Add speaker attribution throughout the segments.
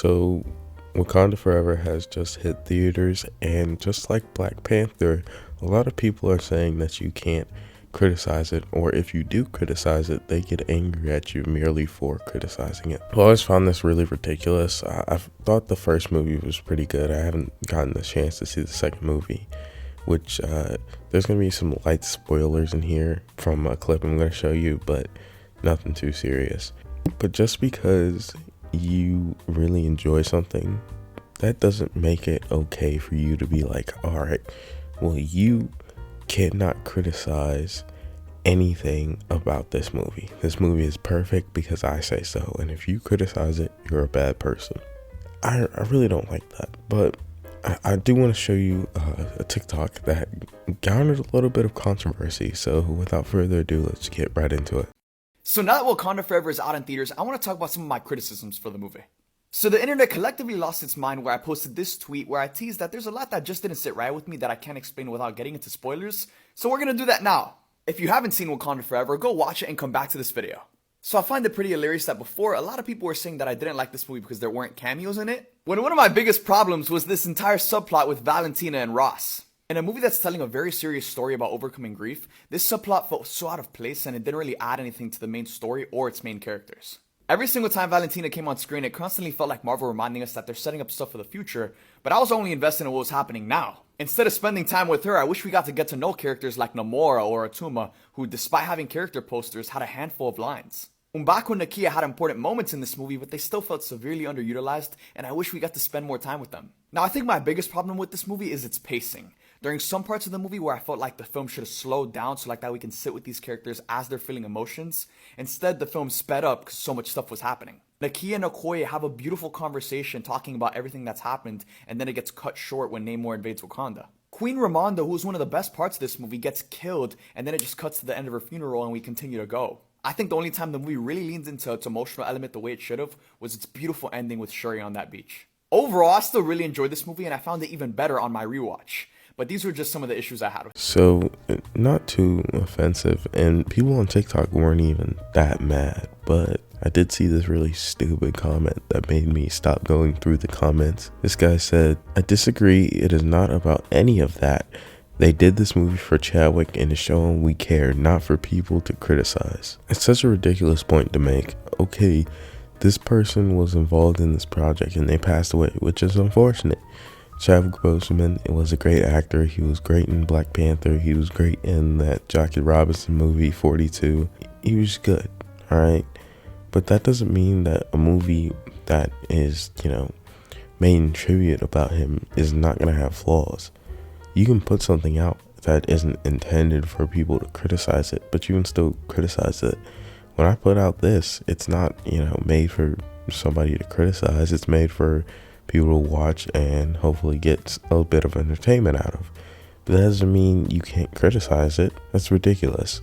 Speaker 1: So, Wakanda Forever has just hit theaters, and just like Black Panther, a lot of people are saying that you can't criticize it, or if you do criticize it, they get angry at you merely for criticizing it. I always found this really ridiculous. I thought the first movie was pretty good. I haven't gotten the chance to see the second movie, which there's going to be some light spoilers in here from a clip I'm going to show you, but nothing too serious. But just because you really enjoy something, that doesn't make it okay for you to be like, all right, well, you cannot criticize anything about this movie. This movie is perfect because I say so, and if you criticize it, you're a bad person. I really don't like that, but I do want to show you a TikTok that garnered a little bit of controversy, so without further ado, let's get right into it.
Speaker 2: So now that Wakanda Forever is out in theaters, I want to talk about some of my criticisms for the movie. So the internet collectively lost its mind where I posted this tweet where I teased that there's a lot that just didn't sit right with me that I can't explain without getting into spoilers, so we're gonna do that now. If you haven't seen Wakanda Forever, go watch it and come back to this video. So I find it pretty hilarious that before, a lot of people were saying that I didn't like this movie because there weren't cameos in it, when one of my biggest problems was this entire subplot with Valentina and Ross. In a movie that's telling a very serious story about overcoming grief, this subplot felt so out of place and it didn't really add anything to the main story or its main characters. Every single time Valentina came on screen, it constantly felt like Marvel reminding us that they're setting up stuff for the future, but I was only invested in what was happening now. Instead of spending time with her, I wish we got to get to know characters like Namora or Atuma, who despite having character posters, had a handful of lines. M'Baku and Nakia had important moments in this movie, but they still felt severely underutilized, and I wish we got to spend more time with them. Now, I think my biggest problem with this movie is its pacing. During some parts of the movie where I felt like the film should have slowed down so like that we can sit with these characters as they're feeling emotions, instead the film sped up because so much stuff was happening. Nakia and Okoye have a beautiful conversation talking about everything that's happened, and then it gets cut short when Namor invades Wakanda. Queen Ramonda, who's one of the best parts of this movie, gets killed, and then it just cuts to the end of her funeral and we continue to go. I think the only time the movie really leans into its emotional element the way it should have was its beautiful ending with Shuri on that beach. Overall, I still really enjoyed this movie and I found it even better on my rewatch. But these were just some of the issues I had with it.
Speaker 1: So, not too offensive, and people on TikTok weren't even that mad, but I did see this really stupid comment that made me stop going through the comments. This guy said, "I disagree, it is not about any of that. They did this movie for Chadwick and to show him we care, not for people to criticize." It's such a ridiculous point to make. Okay, this person was involved in this project and they passed away, which is unfortunate. Chadwick Boseman was a great actor. He was great in Black Panther. He was great in that Jackie Robinson movie, 42. He was good, all right? But that doesn't mean that a movie that is, made in tribute about him is not going to have flaws. You can put something out that isn't intended for people to criticize it, but you can still criticize it. When I put out this, it's not, made for somebody to criticize. It's made for people to watch and hopefully get a bit of entertainment out of. But that doesn't mean you can't criticize it. That's ridiculous.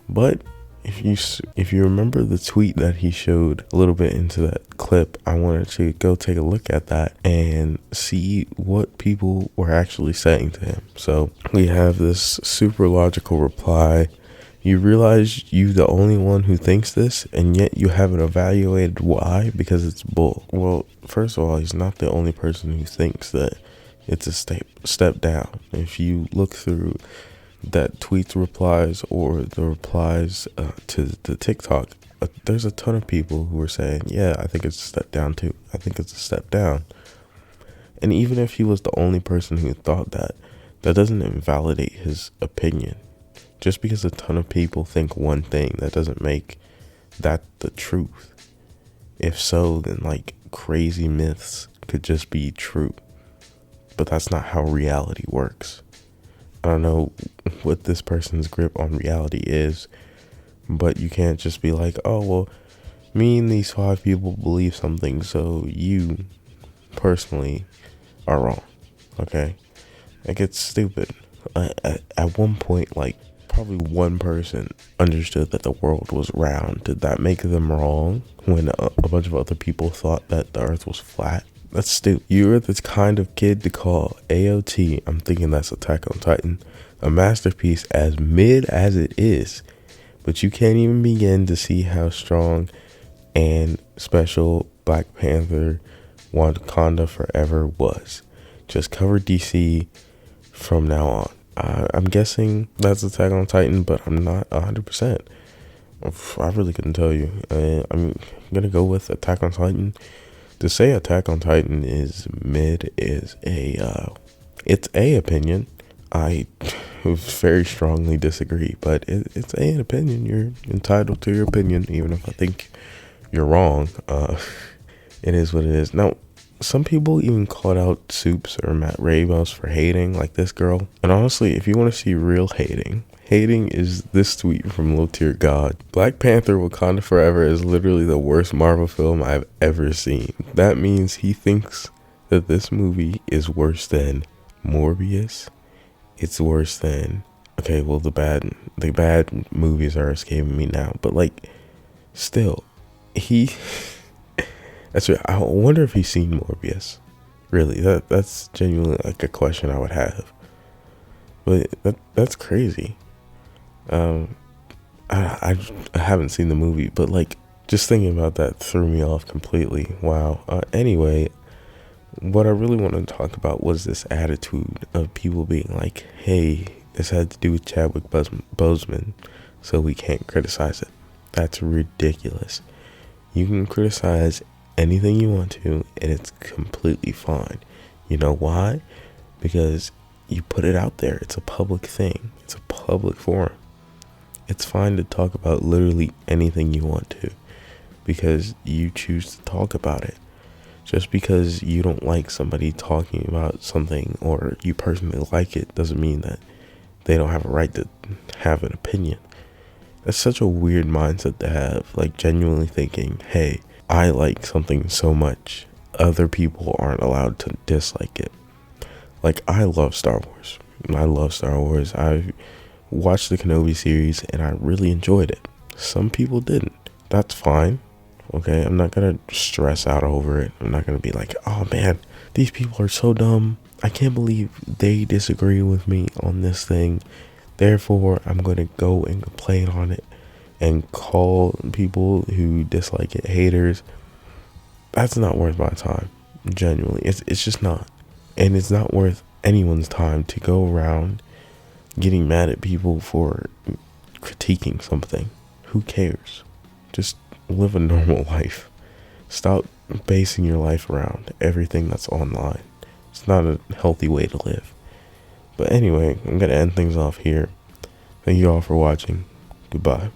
Speaker 1: But if you remember the tweet that he showed a little bit into that clip, I wanted to go take a look at that and see what people were actually saying to him. So we have this super logical reply. "You realize you the only one who thinks this, and yet you haven't evaluated why, because it's bull." Well, first of all, he's not the only person who thinks that it's a step down. If you look through that tweet's replies or the replies to the TikTok, there's a ton of people who are saying, yeah, I think it's a step down too. I think it's a step down. And even if he was the only person who thought that, that doesn't invalidate his opinion. Just because a ton of people think one thing, that doesn't make that the truth. If so, then crazy myths could just be true. But that's not how reality works. I don't know what this person's grip on reality is, but you can't just be like, oh, well, me and these 5 people believe something, so you personally are wrong. Okay? It's stupid. At one point, probably one person understood that the world was round. Did that make them wrong when a bunch of other people thought that the earth was flat? That's stupid. You're the kind of kid to call AOT, I'm thinking that's Attack on Titan, a masterpiece as mid as it is. But you can't even begin to see how strong and special Black Panther Wakanda Forever was. Just cover DC from now on. I'm guessing that's Attack on Titan, but I'm not 100%. I really couldn't tell you. I'm gonna go with Attack on Titan. To say Attack on Titan is mid is it's a opinion. I very strongly disagree, but it's an opinion. You're entitled to your opinion, even if I think you're wrong. It is what it is. Now, some people even called out Soups or Matt Ramos for hating, like this girl. And honestly, if you want to see real hating is this tweet from Low Tier God. Black Panther Wakanda Forever is literally the worst Marvel film I've ever seen. That means he thinks that this movie is worse than Morbius. It's worse than, okay, well, the bad movies are escaping me now, but like, still, that's right. I wonder if he's seen Morbius. Really, that's genuinely like a question I would have. But that's crazy. I haven't seen the movie, but like just thinking about that threw me off completely. Wow. Anyway, what I really wanted to talk about was this attitude of people being like, "Hey, this had to do with Chadwick Boseman, so we can't criticize it." That's ridiculous. You can criticize anything you want to, and it's completely fine. You know why? Because you put it out there. It's a public thing. It's a public forum. It's fine to talk about literally anything you want to, because you choose to talk about it. Just because you don't like somebody talking about something, or you personally like it, doesn't mean that they don't have a right to have an opinion. That's such a weird mindset to have, like genuinely thinking, hey, I like something so much, other people aren't allowed to dislike it. Like, I love Star Wars. I watched the Kenobi series and I really enjoyed it. Some people didn't. That's fine. Okay, I'm not gonna stress out over it. I'm not gonna be like, oh man, these people are so dumb. I can't believe they disagree with me on this thing. Therefore, I'm gonna go and complain on it and call people who dislike it haters. That's not worth my time. Genuinely, it's just not. And it's not worth anyone's time to go around getting mad at people for critiquing something. Who cares? Just live a normal life. Stop basing your life around everything that's online. It's not a healthy way to live. But anyway, I'm going to end things off here. Thank you all for watching. Goodbye.